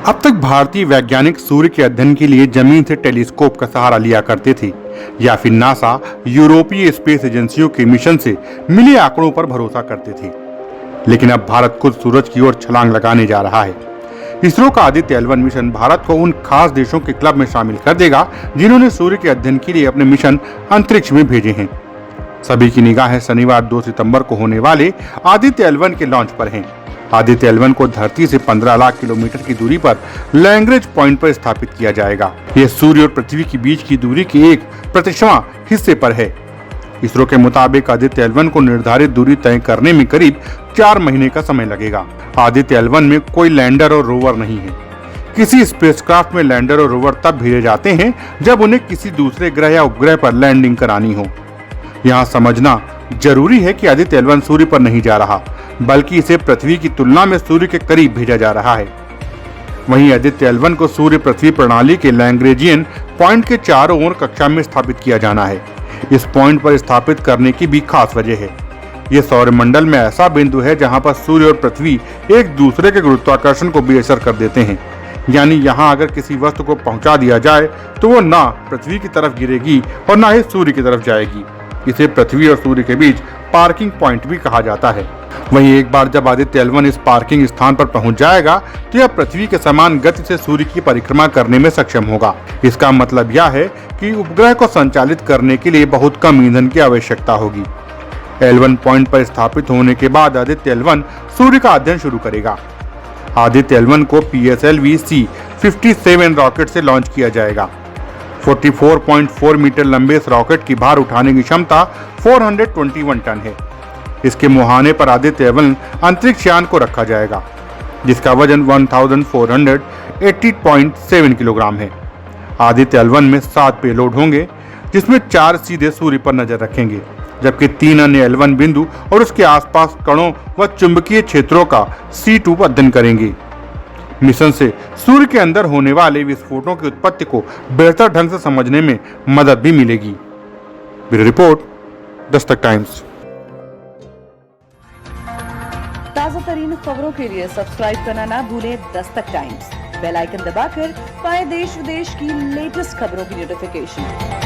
अब तक भारतीय वैज्ञानिक सूर्य के अध्ययन के लिए जमीन से टेलीस्कोप का सहारा लिया करते थे या फिर नासा यूरोपीय स्पेस एजेंसियों के मिशन से मिले आंकड़ों पर भरोसा करते थे। लेकिन अब भारत खुद सूरज की ओर छलांग लगाने जा रहा है। इसरो का आदित्य L1 मिशन भारत को उन खास देशों के क्लब में शामिल कर देगा जिन्होंने सूर्य के अध्ययन के लिए अपने मिशन अंतरिक्ष में भेजे हैं। सभी की निगाहें शनिवार 2 सितंबर को होने वाले आदित्य L1 के लॉन्च पर हैं। आदित्य L1 को धरती से 15 लाख किलोमीटर की दूरी पर लैग्रेंज पॉइंट पर स्थापित किया जाएगा। यह सूर्य और पृथ्वी के बीच की दूरी के 1/3 हिस्से पर है। इसरो के मुताबिक आदित्य L1 को निर्धारित दूरी तय करने में करीब 4 महीने का समय लगेगा। आदित्य L1 में कोई लैंडर और रोवर नहीं है। किसी स्पेसक्राफ्ट में लैंडर और रोवर तब भेजे जाते हैं जब उन्हें किसी दूसरे ग्रह या उपग्रह पर लैंडिंग करानी हो। यहाँ समझना जरूरी है कि आदित्य L1 सूर्य पर नहीं जा रहा, बल्कि इसे पृथ्वी की तुलना में सूर्य के करीब भेजा जा रहा है। वहीं आदित्य L1 को सूर्य पृथ्वी प्रणाली के लैग्रेंजियन पॉइंट के चारों ओर कक्षा में स्थापित किया जाना है। इस पॉइंट पर स्थापित करने की भी खास वजह है। यह सौरमंडल में ऐसा बिंदु है जहां पर सूर्य और पृथ्वी एक दूसरे के गुरुत्वाकर्षण को बेअसर कर देते हैं। यानी यहां अगर किसी वस्तु को पहुंचा दिया जाए तो वो ना पृथ्वी की तरफ गिरेगी और ना ही सूर्य की तरफ जाएगी। इसे पृथ्वी और सूर्य के बीच पार्किंग पॉइंट भी कहा जाता है। वहीं एक बार जब आदित्य L1 इस पार्किंग स्थान पर पहुंच जाएगा तो यह पृथ्वी के समान गति से सूर्य की परिक्रमा करने में सक्षम होगा। इसका मतलब यह है कि उपग्रह को संचालित करने के लिए बहुत कम ईंधन की आवश्यकता होगी। L1 पॉइंट पर स्थापित होने के बाद आदित्य L1 सूर्य का अध्ययन शुरू करेगा। आदित्य L1 को PSLV C-57 रॉकेट से लॉन्च किया जाएगा। 44.4 मीटर लंबे इस रॉकेट की भार उठाने की क्षमता 421 टन है। इसके मुहाने पर आदित्य L1 अंतरिक्ष यान को रखा जाएगा, जिसका वजन 1480.7 किलोग्राम है। आदित्य L1 में 7 पेलोड होंगे, जिसमें 4 सीधे सूर्य पर नजर रखेंगे, जबकि 3 अन्य L1 बिंदु और उसके आसपास कणों व चुंबकीय क्षेत्रों का C2 अध्ययन करेंगे। मिशन से सूर्य के अंदर होने वाले विस्फोटों की उत्पत्ति को बेहतर ढंग से समझने में मदद भी मिलेगी। Bureau report, Dastak times. ताजा तरीन खबरों के लिए सब्सक्राइब करना ना भूलें दस्तक टाइम्स। बेल आइकन दबाकर पाएं देश विदेश की लेटेस्ट खबरों की नोटिफिकेशन।